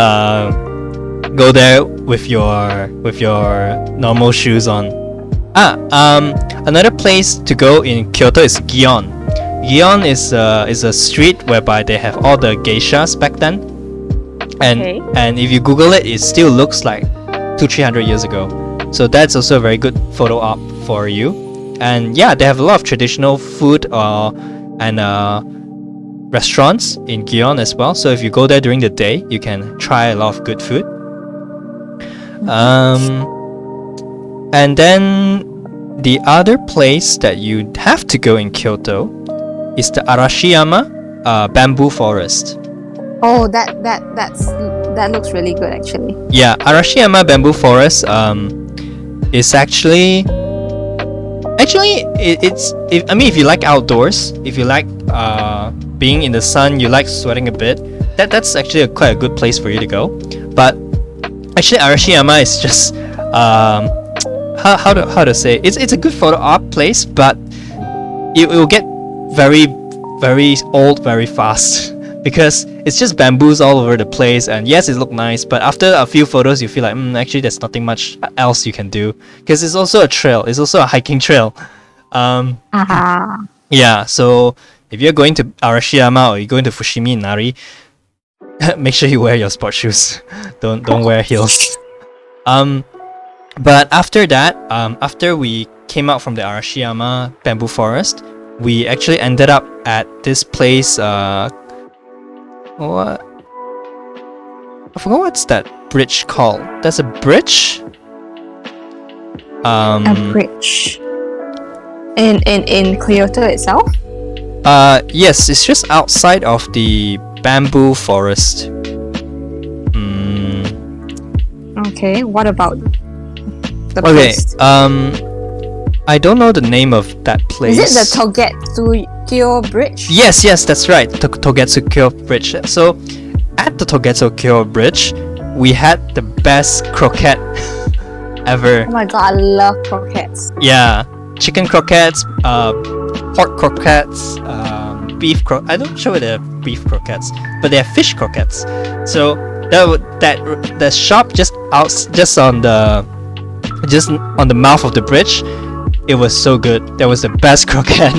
go there with your normal shoes on. Another place to go in Kyoto is Gion. Gion is a street whereby they have all the geishas back then, and if you Google it, it still looks like 200-300 years ago. So that's also a very good photo op for you. And yeah, they have a lot of traditional food and restaurants in Gion as well. So if you go there during the day, you can try a lot of good food. And then the other place that you have to go in Kyoto is the Arashiyama bamboo forest. Oh, that looks really good actually. Yeah, Arashiyama bamboo forest is actually if you like outdoors, if you like being in the sun, you like sweating a bit, that's actually quite a good place for you to go. But actually Arashiyama is just how to say, it's a good photo op place, but it will get very old very fast because it's just bamboos all over the place. And yes, it looks nice, but after a few photos you feel like actually there's nothing much else you can do, because it's also a trail, it's also a hiking trail. Yeah, so if you're going to Arashiyama or you're going to Fushimi Inari, make sure you wear your sport shoes. don't wear heels. But after that, after we came out from the Arashiyama bamboo forest, we actually ended up at this place. What? I forgot what's that bridge called. There's a bridge. A bridge. In Kyoto itself? Yes, it's just outside of the bamboo forest. Okay, what about the Okay, place? I don't know the name of that place. Is it the Togetsukyo Bridge? Yes, that's right. Togetsukyo Bridge. So, at the Togetsukyo Bridge, we had the best croquette ever. Oh my god, I love croquettes. Yeah, chicken croquettes, pork croquettes, beef croquettes. I'm not sure they're beef croquettes, but they're fish croquettes. So the shop just on the mouth of the bridge, it was so good. That was the best croquette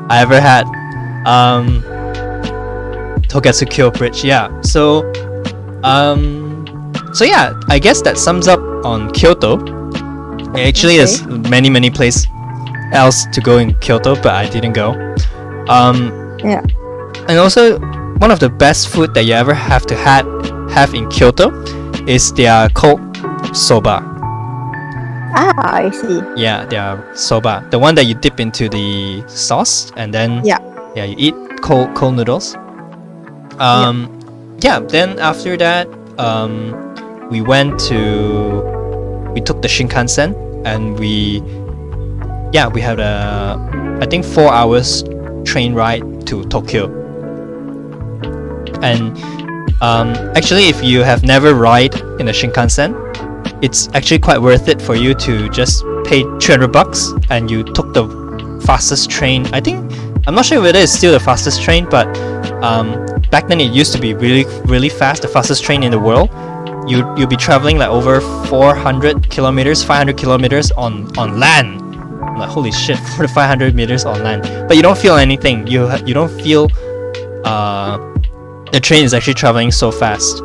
I ever had. Togetsukyo Bridge, yeah. So yeah, I guess that sums up on Kyoto. Actually, there's many places else to go in Kyoto, but I didn't go. Yeah. And also, one of the best food that you ever have to have in Kyoto is their cold soba. Ah, I see. Yeah, their soba, the one that you dip into the sauce and then you eat cold noodles. Yeah. Then after that, we took the Shinkansen and we had I think 4 hours train ride to Tokyo. And actually, if you have never ride in a Shinkansen, it's actually quite worth it for you to just pay $300 and you took the fastest train. I'm not sure whether it's still the fastest train, but back then it used to be really fast, the fastest train in the world. You'll be traveling like over 400 kilometers, 500 kilometers on land. I'm like, holy shit, 400 to 500 meters on land. But you don't feel anything. You don't feel the train is actually traveling so fast.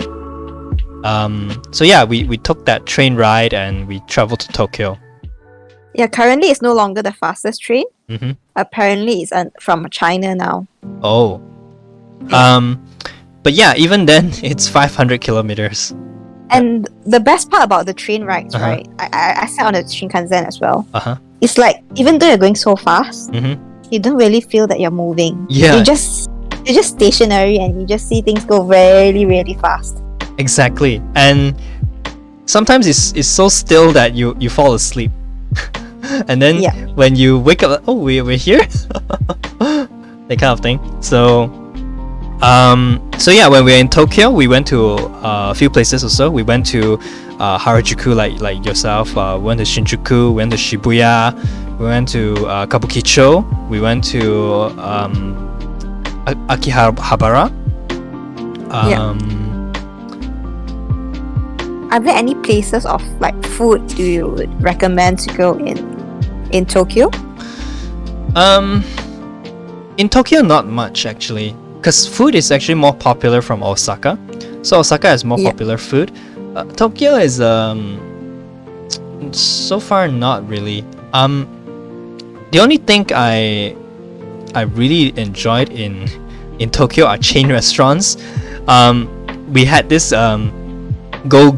So yeah, we took that train ride and we traveled to Tokyo. Yeah, currently it's no longer the fastest train. Mm-hmm. Apparently it's from China now. Oh. Yeah. But yeah, even then, it's 500 kilometers. And the best part about the train rides, Uh-huh. right? I sat on the Shinkansen as well. Uh-huh. It's like even though you're going so fast, Mm-hmm. you don't really feel that you're moving. Yeah. You're just stationary and you just see things go really, really fast. Exactly. And sometimes it's so still that you fall asleep. And then Yeah. when you wake up, oh, we're here? That kind of thing. So yeah, when we were in Tokyo, we went to a few places also. We went to Harajuku, like yourself. We went to Shinjuku. We went to Shibuya. We went to Kabukicho. We went to Akihabara. Are there any places of like food do you would recommend to go in Tokyo? In Tokyo, not much actually, because food is actually more popular from Osaka. So Osaka has more popular food. Tokyo is so far not really. The only thing I really enjoyed in Tokyo are chain restaurants. We had this Go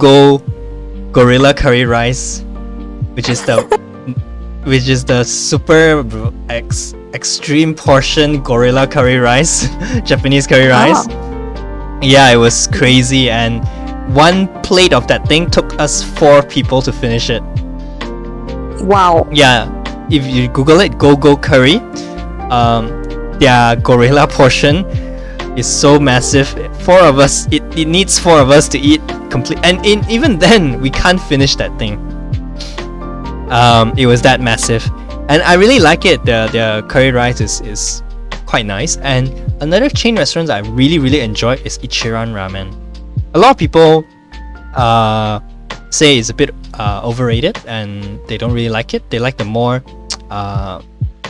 Gorilla Curry Rice, which is the super extreme portion gorilla curry rice, Japanese curry rice. Yeah, it was crazy, and one plate of that thing took us 4 people to finish it. Wow. Yeah, if you Google it, Go Curry, their gorilla portion is so massive. 4 of us, it needs 4 of us to eat complete, and even then we can't finish that thing. It was that massive, and I really like it. The curry rice is quite nice. And another chain restaurant I really enjoy is Ichiran Ramen. A lot of people say it's a bit overrated and they don't really like it. They like the more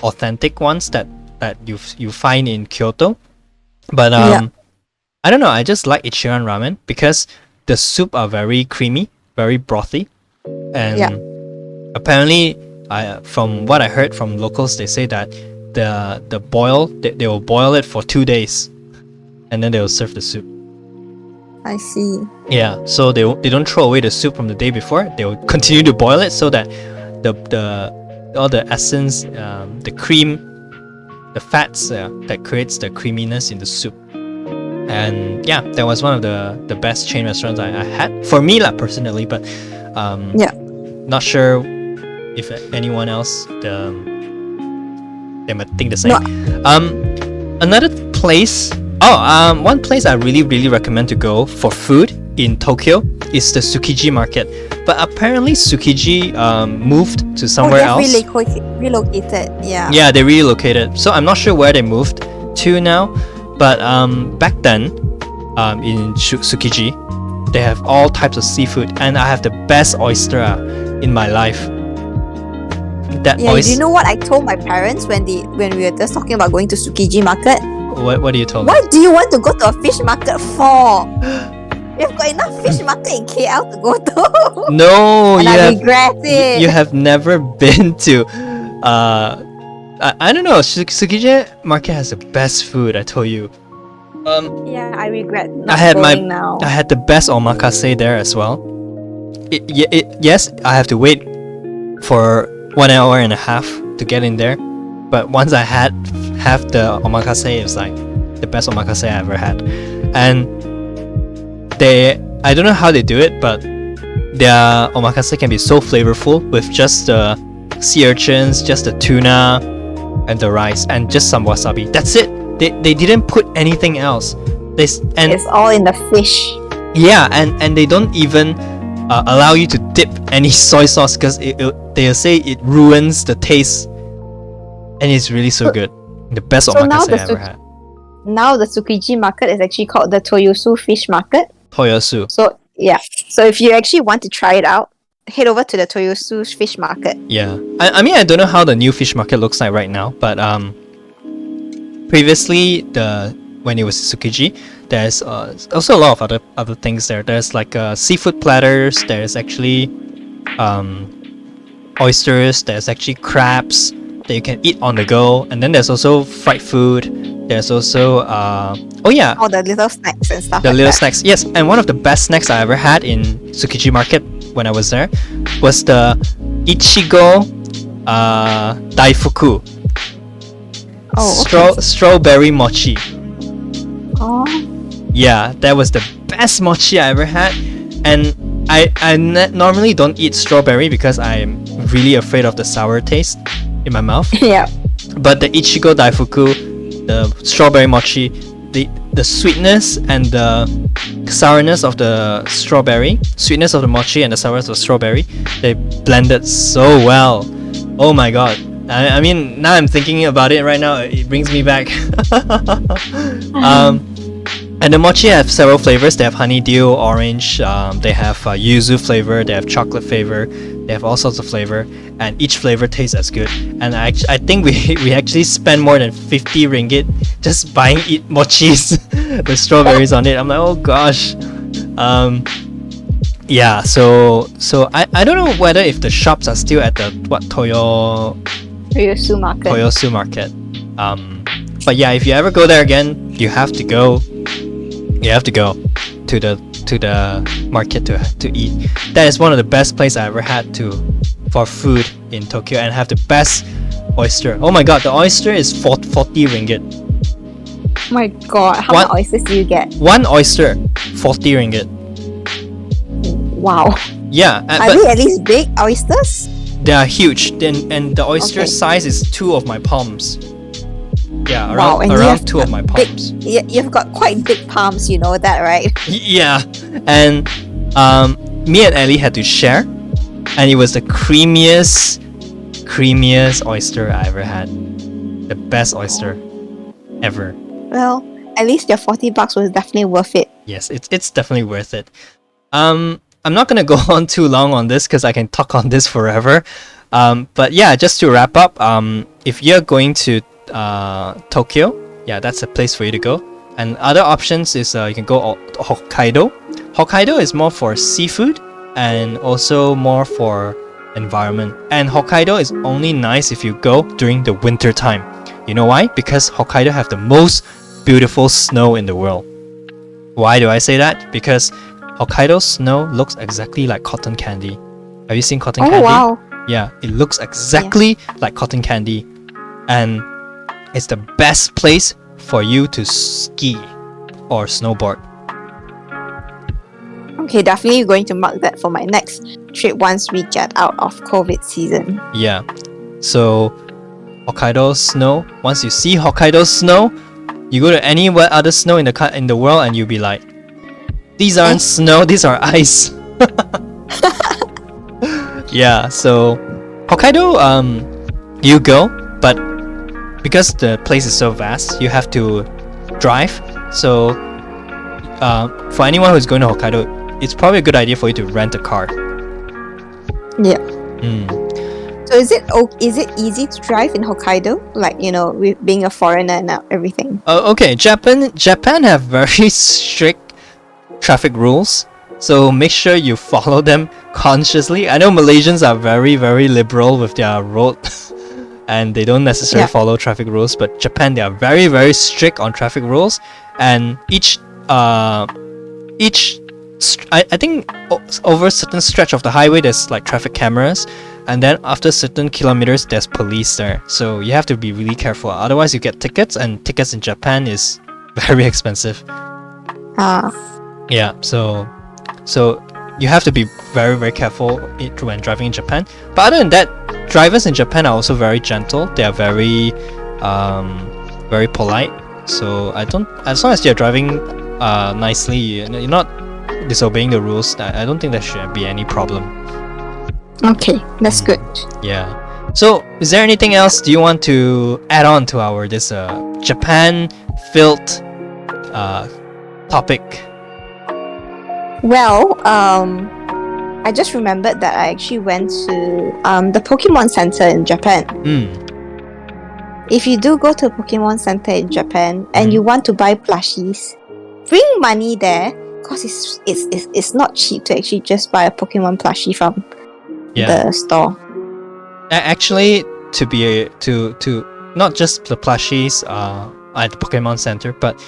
authentic ones that you find in Kyoto. But I don't know, I just like Ichiran Ramen because the soup are very creamy, very brothy, and apparently, from what I heard from locals, they say that the boil they will boil it for 2 days, and then they will serve the soup. I see. Yeah, so they don't throw away the soup from the day before. They will continue to boil it so that the all the essence, the cream, the fats that creates the creaminess in the soup. And yeah, that was one of the best chain restaurants I had for me, like personally. But not sure if anyone else they might think the same. Another place. One place I really recommend to go for food in Tokyo is the Tsukiji market. But apparently Tsukiji moved to somewhere else. Relocated. Yeah. Yeah, they relocated. So I'm not sure where they moved to now. But back then, in Tsukiji, they have all types of seafood, and I have the best oyster in my life. Do you know what I told my parents when we were just talking about going to Tsukiji market? What do you tell them? What do you want to go to a fish market for? We've got enough fish market in KL to go to. No, and I regret it. You have never been to. I don't know. Tsukiji market has the best food. I told you. I regret not going now. I had the best omakase there as well. Yes, I have to wait for 1 hour and a half to get in there, but once I had half the omakase, it was like the best omakase I ever had. And I don't know how they do it, but their omakase can be so flavorful with just the sea urchins, just the tuna, and the rice, and just some wasabi. That's it. They didn't put anything else. It's all in the fish. Yeah, and they don't even allow you to dip any soy sauce because they'll say it ruins the taste, and it's really so good. The best omakase I ever had. Now the Tsukiji market is actually called the Toyosu Fish Market. Toyosu. So if you actually want to try it out, head over to the Toyosu Fish Market. Yeah, I mean I don't know how the new fish market looks like right now, but previously when it was Tsukiji, there's also a lot of other things there. There's like seafood platters. There's actually oysters. There's actually crabs that you can eat on the go, and then there's also fried food. There's also All the little snacks and stuff the like little that. snacks. Yes, and one of the best snacks I ever had in Tsukiji Market when I was there was the Ichigo Daifuku. Oh, okay. Strawberry mochi. Oh, Yeah, that was the best mochi I ever had. And I normally don't eat strawberry because I'm really afraid of the sour taste in my mouth. yeah. But the Ichigo Daifuku, the strawberry mochi, the sweetness and the sourness of the strawberry, sweetness of the mochi and the sourness of the strawberry, they blended so well. Oh my god. I mean, now I'm thinking about it right now, it brings me back. And the mochi have several flavors. They have honeydew, orange, they have yuzu flavor, they have chocolate flavor, they have all sorts of flavor, and each flavor tastes as good. And I think we actually spend more than 50 ringgit just buying mochis, the strawberries on it. I'm like, oh gosh. Yeah, so I don't know whether if the shops are still at the Ryosu Market. Toyosu Market. But yeah, if you ever go there again, you have to go to the market to eat. That is one of the best places I ever had for food in Tokyo, and have the best oyster. Oh my god, the oyster is 40 ringgit. Oh my god, how many oysters do you get? One oyster, 40 ringgit. Wow. Yeah, Are but they at least big oysters? they are huge. And the oyster Okay. size is 2 of my palms. Yeah, Wow, and you around have 2 of my big- palms. You've got quite big palms, you know that, right? Yeah, and me and Ellie had to share, and it was the creamiest oyster I ever had. The best oyster ever. Well, at least your $40 was definitely worth it. Yes, it's definitely worth it. I'm not gonna go on too long on this because I can talk on this forever. But yeah, just to wrap up, if you're going to Tokyo, yeah, that's a place for you to go. And other options is you can go to Hokkaido. Hokkaido is more for seafood and also more for environment. And Hokkaido is only nice if you go during the winter time. You know why? Because Hokkaido have the most beautiful snow in the world. Why do I say that? Because Hokkaido snow looks exactly like cotton candy. Have you seen cotton candy? Oh wow. Yeah, it looks exactly like cotton candy. And it's the best place for you to ski or snowboard. Okay, definitely going to mark that for my next trip once we get out of COVID season. Yeah. So Hokkaido snow, once you see Hokkaido snow, you go to anywhere other snow in the world and you'll be like, these aren't snow, these are ice. Yeah, so Hokkaido, you go, but because the place is so vast, you have to drive. So for anyone who's going to Hokkaido, it's probably a good idea for you to rent a car. Yeah. Mm. So is it easy to drive in Hokkaido? Like, you know, with being a foreigner and everything. Okay, Japan have very strict traffic rules, so make sure you follow them consciously. I know Malaysians are very, very liberal with their road and they don't necessarily follow traffic rules, but Japan, they are very, very strict on traffic rules, and I think over a certain stretch of the highway there's like traffic cameras, and then after certain kilometers there's police there, so you have to be really careful, otherwise you get tickets, and tickets in Japan is very expensive. Yeah, so you have to be very, very careful when driving in Japan. But other than that, drivers in Japan are also very gentle. They are very very polite, so as long as you're driving nicely, you're not disobeying the rules, I don't think there should be any problem. Okay, that's good. Yeah. So, is there anything else do you want to add on to our this Japan filled topic? Well, I just remembered that I actually went to the Pokemon Center in Japan. If you do go to a Pokemon Center in Japan and you want to buy plushies, bring money there, because it's not cheap to actually just buy a Pokemon plushie from the store. Actually, to not just the plushies at the Pokemon Center, but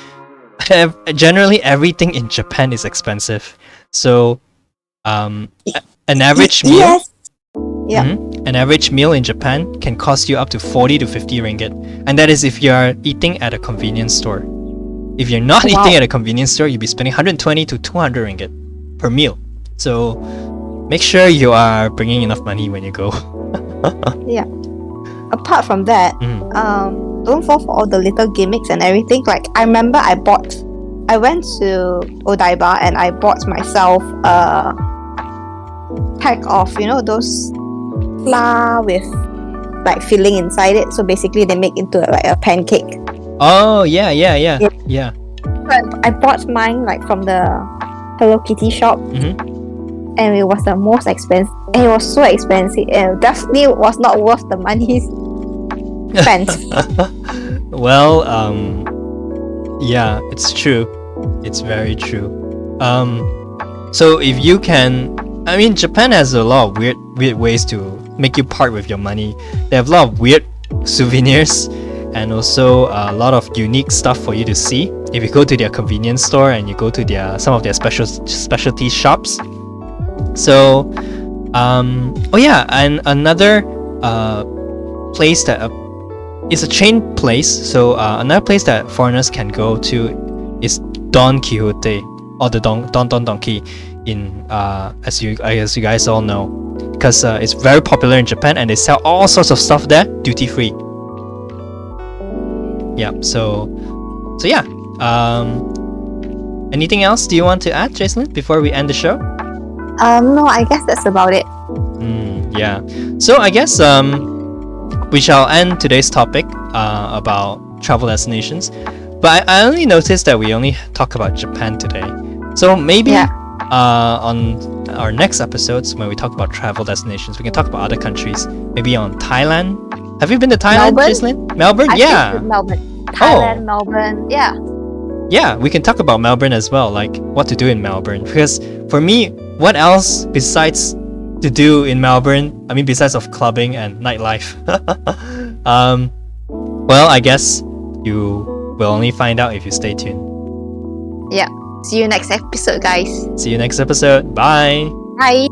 generally everything in Japan is expensive. So, an average meal. Yes. Yeah. An average meal in Japan can cost you up to 40 to 50 ringgit, and that is if you are eating at a convenience store. If you're not eating at a convenience store, you'll be spending 120 to 200 ringgit per meal. So make sure you are bringing enough money when you go. Yeah. Apart from that, don't fall for all the little gimmicks and everything. Like I remember I went to Odaiba and I bought myself a pack of, those flour with like filling inside it. So basically they make into like a pancake. Oh yeah. But I bought mine like from the Hello Kitty shop, and it was the most expensive. And it was so expensive, and definitely was not worth the money spent. Well, yeah, it's true. It's very true. So if you can, I mean, Japan has a lot of weird ways to make you part with your money. They have a lot of weird souvenirs and also a lot of unique stuff for you to see. If you go to their convenience store and you go to some of their specialty shops. So, oh yeah, and another place that is a chain place. So another place that foreigners can go to is Don Quixote or the Don Donki in as you guys all know, because it's very popular in Japan and they sell all sorts of stuff there duty free. Yeah. So yeah. Anything else do you want to add, Jacelyn, before we end the show? No, I guess that's about it. Yeah. So I guess we shall end today's topic about travel destinations. But I only noticed that we only talk about Japan today. So maybe on our next episodes, when we talk about travel destinations, we can talk about other countries. Maybe on Thailand. Have you been to Thailand, Jacelyn? Melbourne? I've been to Melbourne. Thailand, Melbourne. Yeah. Yeah, we can talk about Melbourne as well, like what to do in Melbourne. Because for me, what else besides to do in Melbourne? I mean, besides of clubbing and nightlife. Well, I guess you will only find out if you stay tuned. Yeah. See you next episode, guys. See you next episode. Bye. Bye.